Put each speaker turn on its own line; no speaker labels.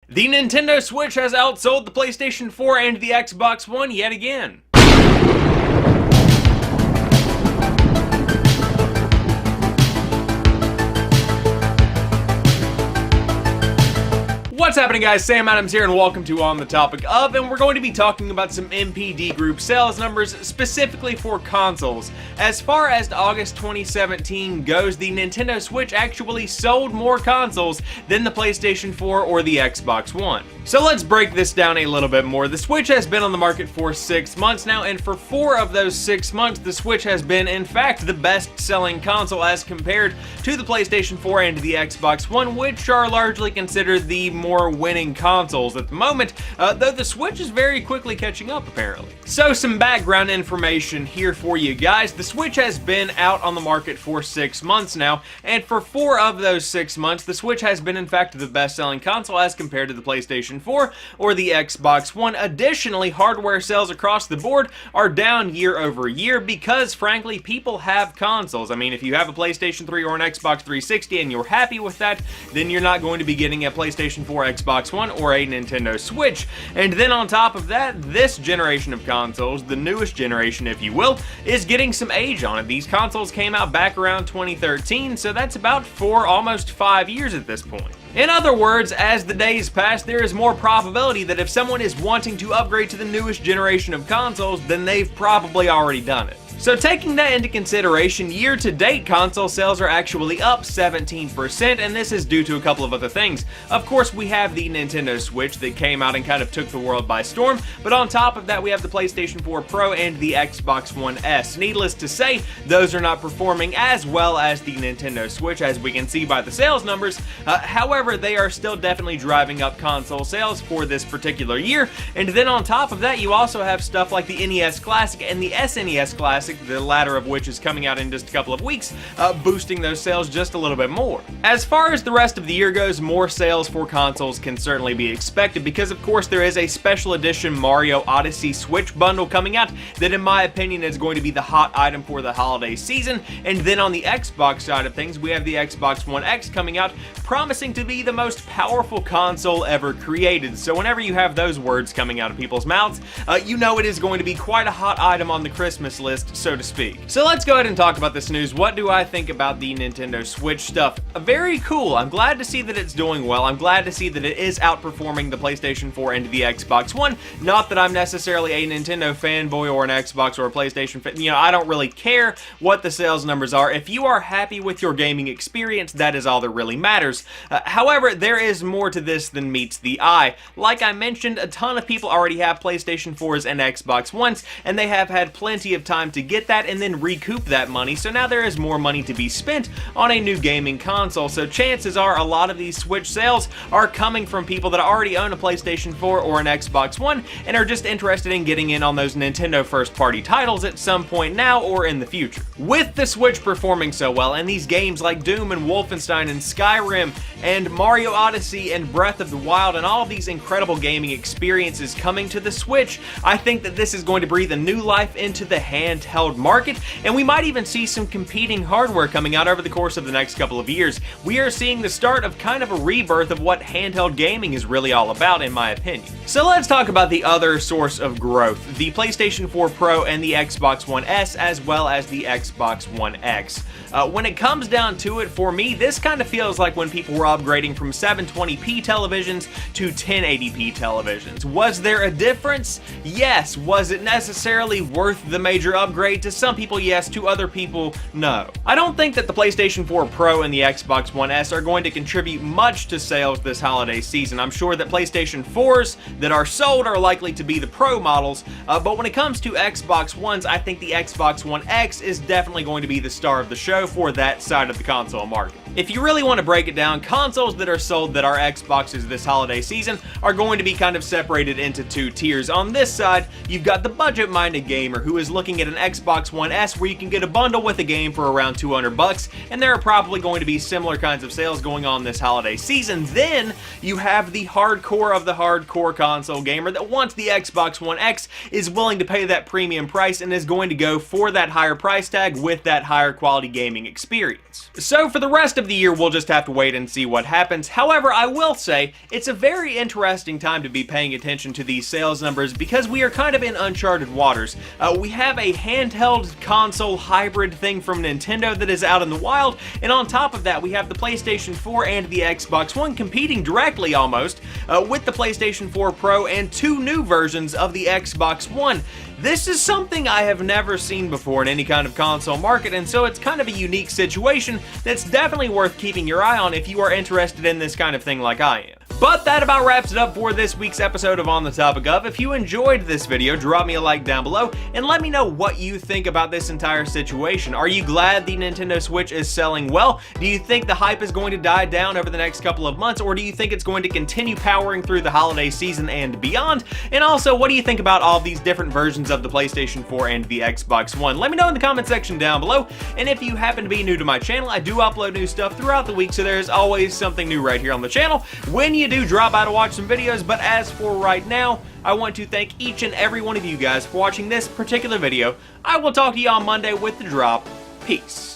The Nintendo Switch has outsold the PlayStation 4 and the Xbox One yet again. What's happening, guys? Sam Adams here, and welcome to On the Topic Of, and we're going to be talking about some NPD Group sales numbers specifically for consoles. As far as August 2017 goes, the Nintendo Switch actually sold more consoles than the PlayStation 4 or the Xbox One. So let's break this down a little bit more. The Switch has been on the market for 6 months now, and for 4 of those 6 months, the Switch has been, in fact, the best-selling console as compared to the PlayStation 4 and the Xbox One, which are largely considered the more winning consoles at the moment, though the Switch is very quickly catching up, apparently. So some background information here for you guys. The Switch has been out on the market for 6 months now, and for 4 of those 6 months, the Switch has been, in fact, the best-selling console as compared to the PlayStation 4 or the Xbox One. Additionally, hardware sales across the board are down year over year because, frankly, people have consoles. I mean, if you have a PlayStation 3 or an Xbox 360 and you're happy with that, then you're not going to be getting a PlayStation 4, Xbox One, or a Nintendo Switch. And then on top of that, this generation of consoles, the newest generation if you will, is getting some age on it. These consoles came out back around 2013, so that's about 4, almost 5 years at this point. In other words, as the days pass, there is more probability that if someone is wanting to upgrade to the newest generation of consoles, then they've probably already done it. So taking that into consideration, year-to-date console sales are actually up 17%, and this is due to a couple of other things. Of course, we have the Nintendo Switch that came out and kind of took the world by storm, but on top of that, we have the PlayStation 4 Pro and the Xbox One S. Needless to say, those are not performing as well as the Nintendo Switch, as we can see by the sales numbers. However, they are still definitely driving up console sales for this particular year, and then on top of that, you also have stuff like the NES Classic and the SNES Classic, the latter of which is coming out in just a couple of weeks, boosting those sales just a little bit more. As far as the rest of the year goes, more sales for consoles can certainly be expected because, of course, there is a special edition Mario Odyssey Switch bundle coming out that, in my opinion, is going to be the hot item for the holiday season. And then on the Xbox side of things, we have the Xbox One X coming out, promising to be the most powerful console ever created. So whenever you have those words coming out of people's mouths, you know it is going to be quite a hot item on the Christmas list, so to speak. So let's go ahead and talk about this news. What do I think about the Nintendo Switch stuff? Very cool. I'm glad to see that it's doing well. I'm glad to see that it is outperforming the PlayStation 4 and the Xbox One. Not that I'm necessarily a Nintendo fanboy or an Xbox or a PlayStation fan. You know, I don't really care what the sales numbers are. If you are happy with your gaming experience, that is all that really matters. However, there is more to this than meets the eye. Like I mentioned, a ton of people already have PlayStation 4s and Xbox Ones, and they have had plenty of time to get that and then recoup that money, so now there is more money to be spent on a new gaming console. So chances are a lot of these Switch sales are coming from people that already own a PlayStation 4 or an Xbox One and are just interested in getting in on those Nintendo first-party titles at some point now or in the future. With the Switch performing so well, and these games like Doom and Wolfenstein and Skyrim and Mario Odyssey and Breath of the Wild and all of these incredible gaming experiences coming to the Switch, I think that this is going to breathe a new life into the handheld market, and we might even see some competing hardware coming out over the course of the next couple of years. We are seeing the start of kind of a rebirth of what handheld gaming is really all about, in my opinion. So let's talk about the other source of growth, the PlayStation 4 Pro and the Xbox One S, as well as the Xbox One X. When it comes down to it, for me, this kind of feels like when people were upgrading from 720p televisions to 1080p televisions. Was there a difference? Yes. Was it necessarily worth the major upgrade? To some people, yes. To other people, no. I don't think that the PlayStation 4 Pro and the Xbox One S are going to contribute much to sales this holiday season. I'm sure that PlayStation 4s that are sold are likely to be the Pro models, but when it comes to Xbox Ones, I think the Xbox One X is definitely going to be the star of the show for that side of the console market. If you really want to break it down, consoles that are sold that are Xboxes this holiday season are going to be kind of separated into 2 tiers. On this side, you've got the budget-minded gamer who is looking at an Xbox One S where you can get a bundle with a game for around $200, and there are probably going to be similar kinds of sales going on this holiday season. Then you have the hardcore of the hardcore console gamer that wants the Xbox One X, is willing to pay that premium price, and is going to go for that higher price tag with that higher quality gaming experience. So for the rest of of the year, we'll just have to wait and see what happens. However, I will say, it's a very interesting time to be paying attention to these sales numbers because we are kind of in uncharted waters. We have a handheld console hybrid thing from Nintendo that is out in the wild, and on top of that, we have the PlayStation 4 and the Xbox One competing directly almost with the PlayStation 4 Pro and two new versions of the Xbox One. This is something I have never seen before in any kind of console market, and so it's kind of a unique situation that's definitely worth keeping your eye on if you are interested in this kind of thing like I am. But that about wraps it up for this week's episode of On the Topic Of. If you enjoyed this video, drop me a like down below and let me know what you think about this entire situation. Are you glad the Nintendo Switch is selling well? Do you think the hype is going to die down over the next couple of months, or do you think it's going to continue powering through the holiday season and beyond? And also, what do you think about all these different versions of the PlayStation 4 and the Xbox One? Let me know in the comment section down below. And if you happen to be new to my channel, I do upload new stuff throughout the week, so there's always something new right here on the channel when you do drop by to watch some videos. But as for right now, I want to thank each and every one of you guys for watching this particular video. I will talk to you on Monday with the drop. Peace.